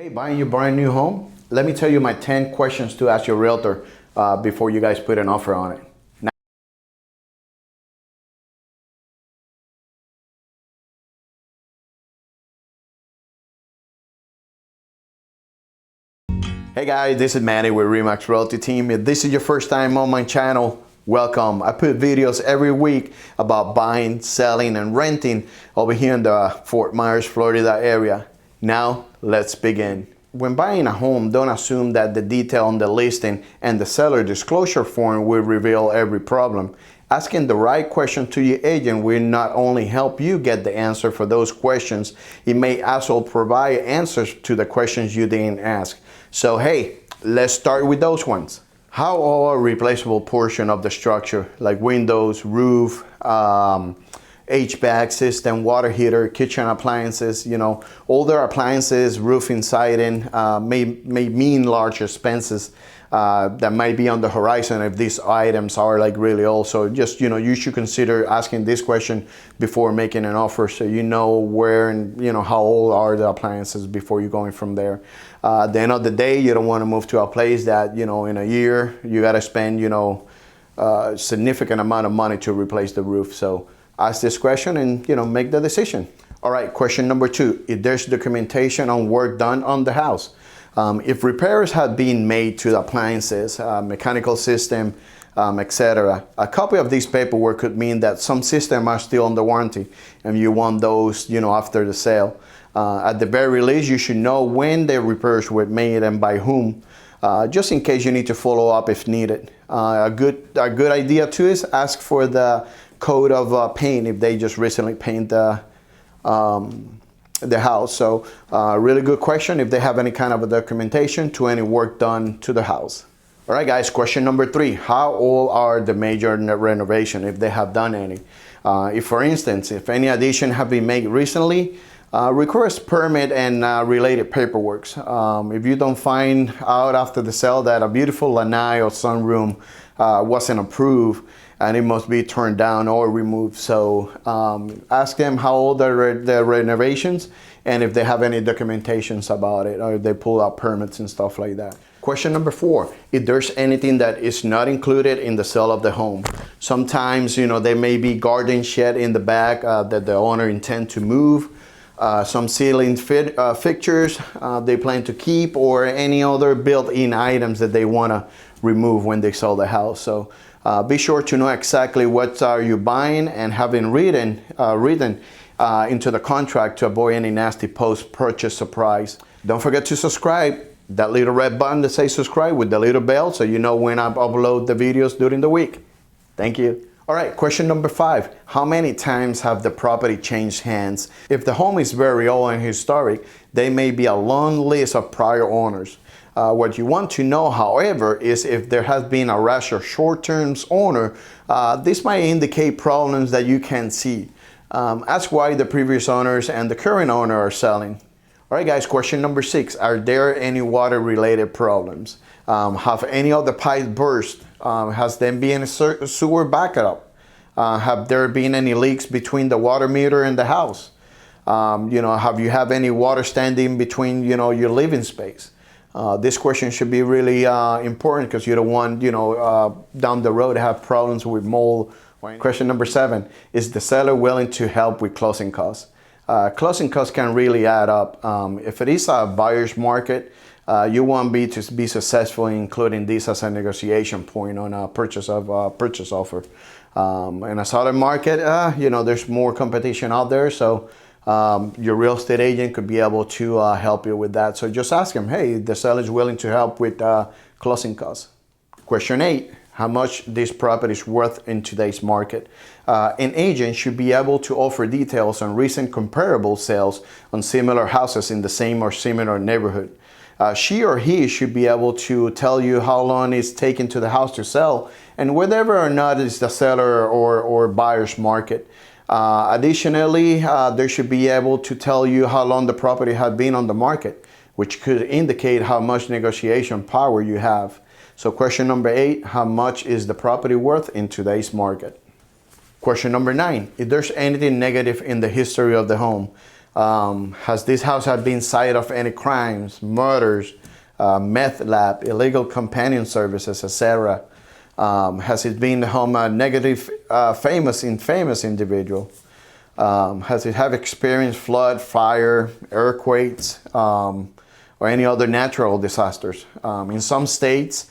Hey, buying your brand new home? Let me tell you my 10 questions to ask your realtor before you guys put an offer on it. Hey guys, this is Manny with Remax Realty Team. If this is your first time on my channel, welcome. I put videos every week about buying, selling, and renting over here in the Fort Myers, Florida area. Now, let's begin. When buying a home, don't assume that the detail on the listing and the seller disclosure form will reveal every problem. Asking the right question to your agent will not only help you get the answer for those questions, it may also provide answers to the questions you didn't ask. So hey, let's start with those ones. How old are replaceable portion of the structure, like windows, roof, HVAC system, water heater, kitchen appliances? Older appliances, roofing, siding may mean large expenses that might be on the horizon if these items are like really old. So just, you should consider asking this question before making an offer, so you know where and how old are the appliances before you're going from there. At the end of the day, you don't want to move to a place that, in a year, you got to spend, a significant amount of money to replace the roof. So ask this question and, make the decision. All right, question number 2, if there's documentation on work done on the house. If repairs have been made to the appliances, mechanical system, etc., a copy of this paperwork could mean that some systems are still under warranty and you want those, after the sale. At the very least, you should know when the repairs were made and by whom, just in case you need to follow up if needed. A good idea too is ask for the code of paint if they just recently painted the house. So really good question if they have any kind of a documentation to any work done to the house. All right guys, question number 3, how old are the major renovation if they have done any? If for instance, if any addition have been made recently, request permit and related paperwork. If you don't find out after the sale that a beautiful lanai or sunroom wasn't approved, and it must be turned down or removed. So ask them how old are the renovations and if they have any documentations about it, or if they pull out permits and stuff like that. Question number 4, if there's anything that is not included in the sale of the home. Sometimes, there may be garden shed in the back that the owner intend to move, some ceiling fixtures they plan to keep, or any other built-in items that they want to remove when they sell the house. So be sure to know exactly what are you buying and having written into the contract to avoid any nasty post-purchase surprise. Don't forget to subscribe. That little red button that says subscribe with the little bell, so you know when I upload the videos during the week. Thank you. All right, question number 5. How many times have the property changed hands? If the home is very old and historic, there may be a long list of prior owners. What you want to know, however, is if there has been a rash of short-term owner, this might indicate problems that you can see. Ask why the previous owners and the current owner are selling. All right, guys, question number 6. Are there any water-related problems? Have any of the pipes burst? Has there been a sewer backup? Have there been any leaks between the water meter and the house? Have you have any water standing between, your living space? This question should be really important because you don't want, down the road to have problems with mold. Question number 7, is the seller willing to help with closing costs? Closing costs can really add up. If it is a buyer's market, you want to be successful in including this as a negotiation point on a purchase offer. In a seller market, there's more competition out there, so your real estate agent could be able to help you with that. So just ask him, hey, the seller is willing to help with closing costs. Question 8, how much this property is worth in today's market. An agent should be able to offer details on recent comparable sales on similar houses in the same or similar neighborhood. She or he should be able to tell you how long it's taken to the house to sell and whether or not it's the seller or buyer's market. Additionally, they should be able to tell you how long the property had been on the market, which could indicate how much negotiation power you have. So question number 8, how much is the property worth in today's market? Question number 9, if there's anything negative in the history of the home. Has this house had been site of any crimes, murders, meth lab, illegal companion services, etc.? Has it been the home a negative, famous individual? Has it have experienced flood, fire, earthquakes, or any other natural disasters? In some states,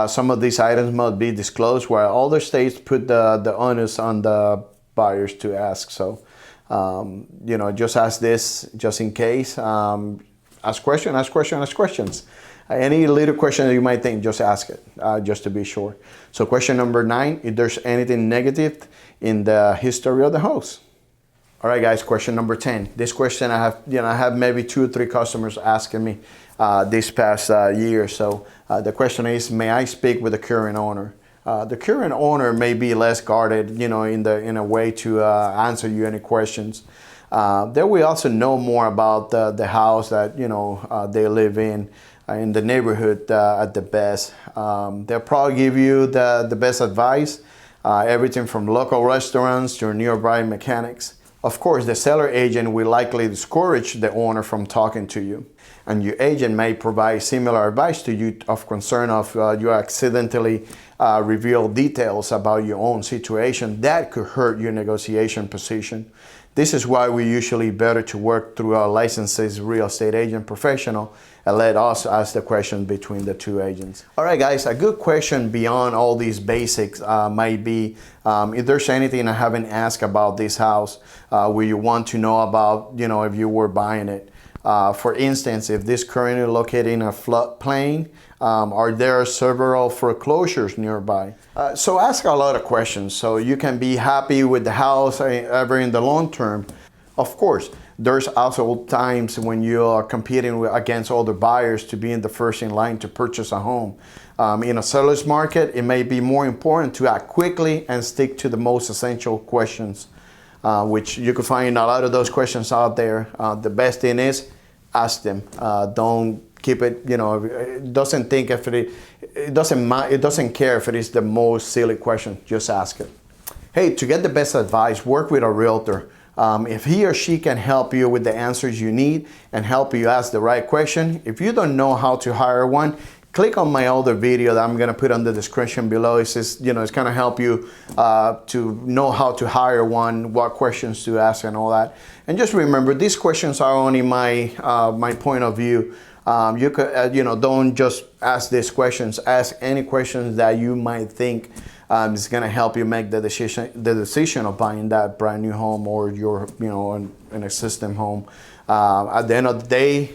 some of these items must be disclosed, while other states put the onus on the buyers to ask. So, just ask this just in case. Ask questions. Any little question that you might think, just ask it, just to be sure. So question number 9, if there's anything negative in the history of the house. All right, guys, question number 10. This question I have maybe 2 or 3 customers asking me this past year. So the question is, may I speak with the current owner? The current owner may be less guarded, in a way to answer you any questions. Then we also know more about the house that they live in the neighborhood at the best. They'll probably give you the best advice, everything from local restaurants to nearby mechanics. Of course, the seller agent will likely discourage the owner from talking to you, and your agent may provide similar advice to you of concern of you accidentally reveal details about your own situation that could hurt your negotiation position. This is why we usually better to work through our licensed real estate agent professional and let us ask the question between the 2 agents. All right, guys, a good question beyond all these basics might be if there's anything I haven't asked about this house, where you want to know about, if you were buying it. For instance, if this currently located in a floodplain, are there several foreclosures nearby? So ask a lot of questions so you can be happy with the house ever in the long term. Of course, there's also times when you are competing against other buyers to be in the first in line to purchase a home. In a seller's market, it may be more important to act quickly and stick to the most essential questions, which you can find a lot of those questions out there. The best thing is ask them. Don't keep it, it doesn't think if it doesn't care if it is the most silly question. Just ask it. Hey, to get the best advice, work with a realtor. If he or she can help you with the answers you need and help you ask the right question. If you don't know how to hire one, click on my other video that I'm gonna put on the description below. It's just, it's gonna help you to know how to hire one, what questions to ask and all that. And just remember, these questions are only my point of view. You could, don't just ask these questions. Ask any questions that you might think is going to help you make the decision of buying that brand new home or your, an existing home. At the end of the day,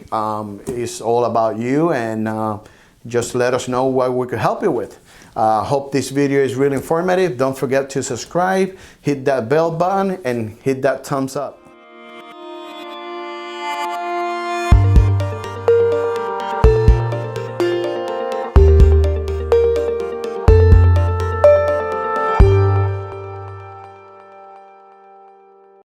it's all about you, and just let us know what we could help you with. Hope this video is really informative. Don't forget to subscribe, hit that bell button, and hit that thumbs up.